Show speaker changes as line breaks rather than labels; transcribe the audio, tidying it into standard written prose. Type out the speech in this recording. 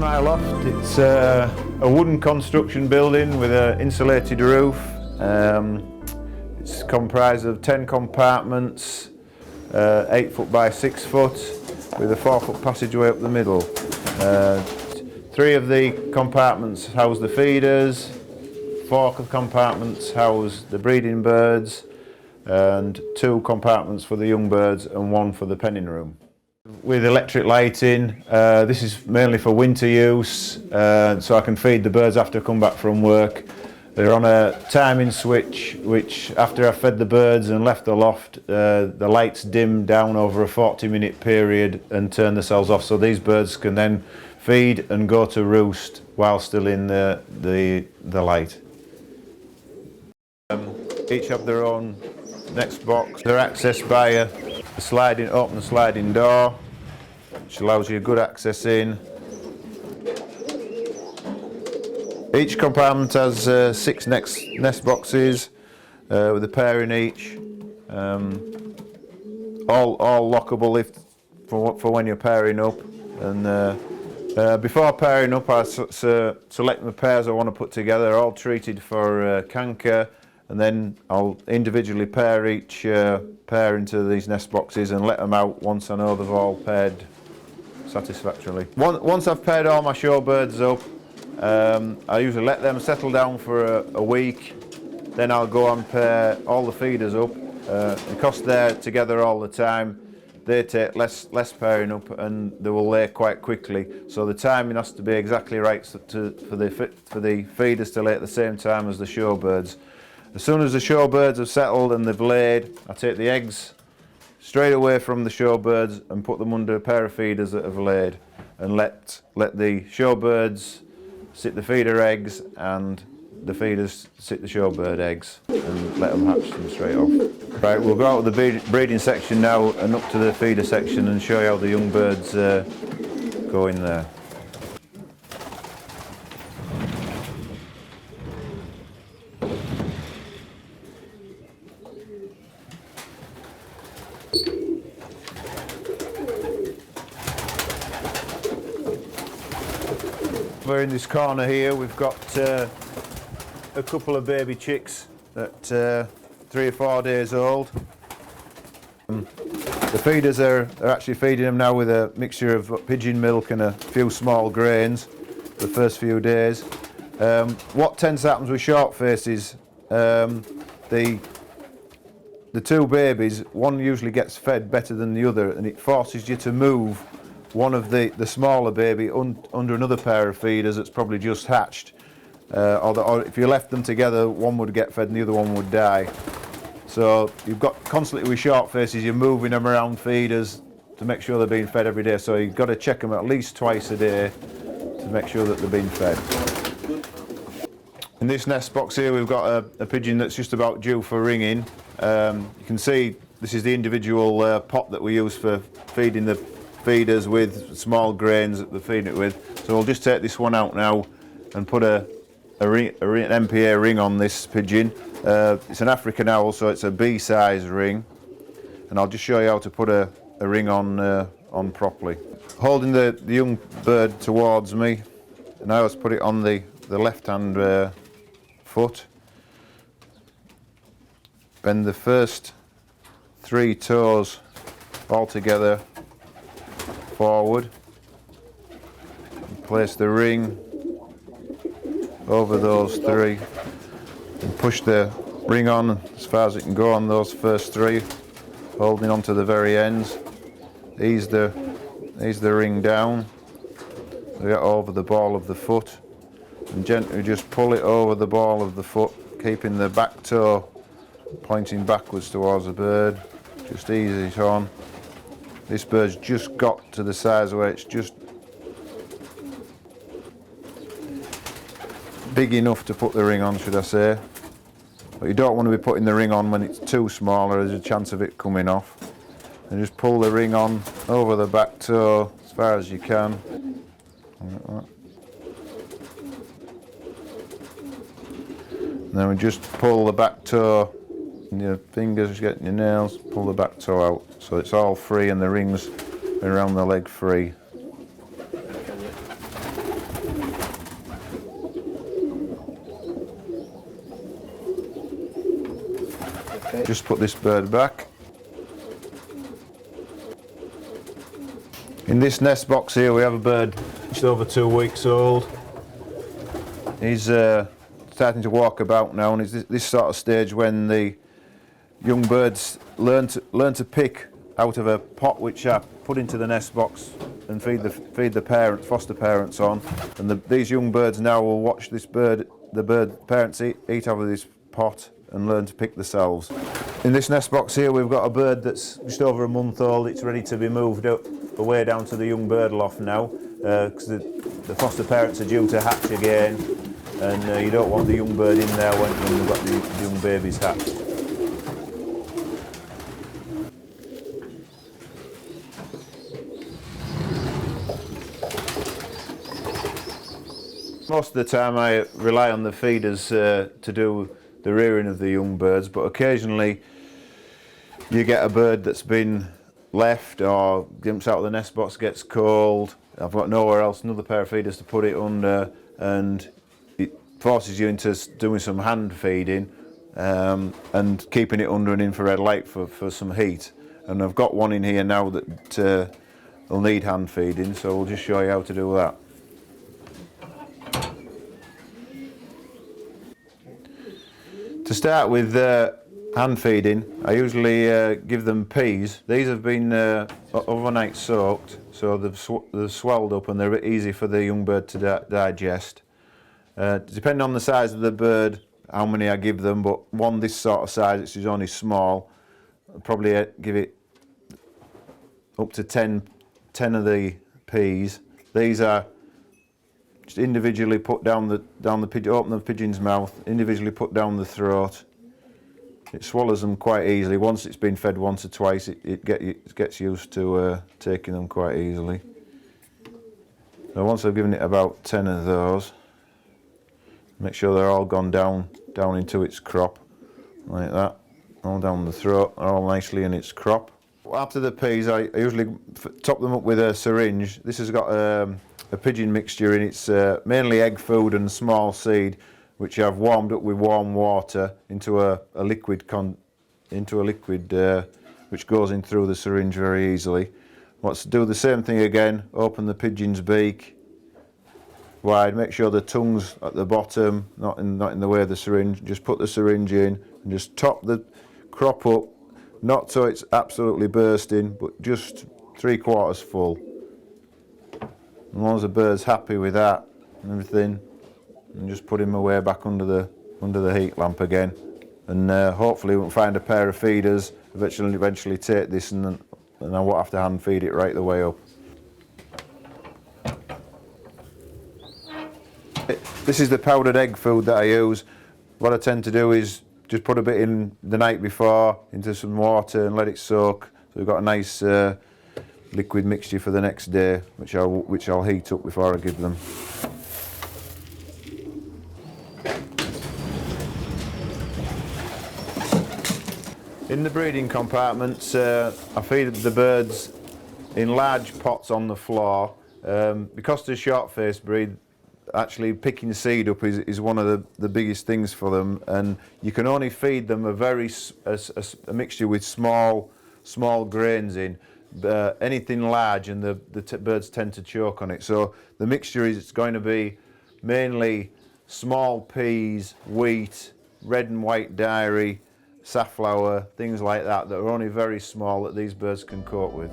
my loft. It's a wooden construction building with an insulated roof. It's comprised of 10 compartments, 8 foot by 6 foot, with a 4 foot passageway up the middle. 3 of the compartments house the feeders, 4 compartments house the breeding birds, and 2 compartments for the young birds and 1 for the penning room. With electric lighting, this is mainly for winter use, so I can feed the birds after I come back from work. They're on a timing switch, which after I've fed the birds and left the loft, the lights dim down over a 40-minute period and turn themselves off, so these birds can then feed and go to roost while still in the light. Each have their own nest box. They're accessed by a open sliding door, which allows you good access in. Each compartment has 6 nest boxes with a pair in each. All lockable for when you're pairing up. And before pairing up, I select the pairs I want to put together. They're all treated for canker, and then I'll individually pair each pair into these nest boxes and let them out once I know they've all paired satisfactorily. Once I've paired all my shorebirds up, I usually let them settle down for a week. Then I'll go and pair all the feeders up. Because they're together all the time, they take less pairing up and they will lay quite quickly. So the timing has to be exactly right for the feeders to lay at the same time as the shorebirds. As soon as the shorebirds have settled and they've laid, I take the eggs straight away from the shorebirds and put them under a pair of feeders that have laid, and let the shorebirds sit the feeder eggs and the feeders sit the shorebird eggs, and let them hatch them straight off. Right, we'll go out of the breeding section now and up to the feeder section and show you how the young birds go in there. We're in this corner here. We've got a couple of baby chicks that 3 or 4 days old. The feeders are actually feeding them now with a mixture of pigeon milk and a few small grains the first few days. What tends to happen with short faces, the 2 babies, one usually gets fed better than the other, and it forces you to move one of the smaller baby under another pair of feeders that's probably just hatched. Or if you left them together, one would get fed and the other one would die. So you've got constantly with short faces, you're moving them around feeders to make sure they're being fed every day. So you've got to check them at least twice a day to make sure that they're being fed. In this nest box here, we've got a pigeon that's just about due for ringing. You can see this is the individual pot that we use for feeding the feeders with small grains that they're feeding it with. So we'll just take this one out now and put an MPA ring on this pigeon. It's an African owl, so it's a B-size ring, and I'll just show you how to put a ring on properly. Holding the young bird towards me, and I always put it on the left hand foot. Bend the first 3 toes all together forward, and place the ring over those 3 and push the ring on as far as it can go on those first 3, holding on to the very ends. Ease the ring down, get over the ball of the foot, and gently just pull it over the ball of the foot, keeping the back toe pointing backwards towards the bird. Just ease it on. This bird's just got to the size where it's just big enough to put the ring on, should I say. But you don't want to be putting the ring on when it's too small, or there's a chance of it coming off. And just pull the ring on over the back toe as far as you can. Like that. And then we just pull the back toe, and your fingers get in your nails, pull the back toe out. So it's all free and the ring's around the leg free. Just put this bird back. In this nest box here we have a bird just over 2 weeks old. He's starting to walk about now, and it's this sort of stage when the young birds learn to pick out of a pot which I put into the nest box and feed the foster parents on. And these young birds now will watch the parents eat out of this pot and learn to pick themselves. In this nest box here we've got a bird that's just over a month old. It's ready to be moved up away down to the young bird loft now, because the foster parents are due to hatch again, and you don't want the young bird in there when you've got the young babies hatched. Most of the time I rely on the feeders to do the rearing of the young birds, but occasionally you get a bird that's been left or jumps out of the nest box, gets cold. I've got nowhere else, another pair of feeders to put it under, and it forces you into doing some hand feeding and keeping it under an infrared light for some heat. And I've got one in here now that will need hand feeding, so we'll just show you how to do that. To start with hand feeding, I usually give them peas. These have been overnight soaked, so they've swelled up and they're a bit easy for the young bird to digest. Depending on the size of the bird, how many I give them, but one this sort of size, which is only small, I'll probably give it up to 10 of the peas. These are just individually put down the pigeon, open the pigeon's mouth, individually put down the throat. It swallows them quite easily. Once it's been fed once or twice, it gets used to taking them quite easily. So once I've given it about 10 of those, make sure they're all gone down into its crop, like that, all down the throat, all nicely in its crop. After the peas, I usually top them up with a syringe. This has got a pigeon mixture in it. It's mainly egg food and small seed, which I've warmed up with warm water into a liquid which goes in through the syringe very easily. Let's do the same thing again. Open the pigeon's beak wide. Make sure the tongue's at the bottom, not in the way of the syringe. Just put the syringe in and just top the crop up, not so it's absolutely bursting, but just 3/4 full. As long as the bird's happy with that and everything, and just put him away back under the heat lamp again, and hopefully we'll find a pair of feeders. Eventually take this, and I won't have to hand feed it right the way up. This is the powdered egg food that I use. What I tend to do is just put a bit in the night before into some water and let it soak, so we've got a nice liquid mixture for the next day, which I'll heat up before I give them. In the breeding compartments, I feed the birds in large pots on the floor. Because they're short-faced breed, actually picking seed up is one of the biggest things for them, and you can only feed them a mixture with small grains in. Anything large and the birds tend to choke on it. So the mixture is going to be mainly small peas, wheat, red and white dairy, safflower, things like that are only very small that these birds can cope with.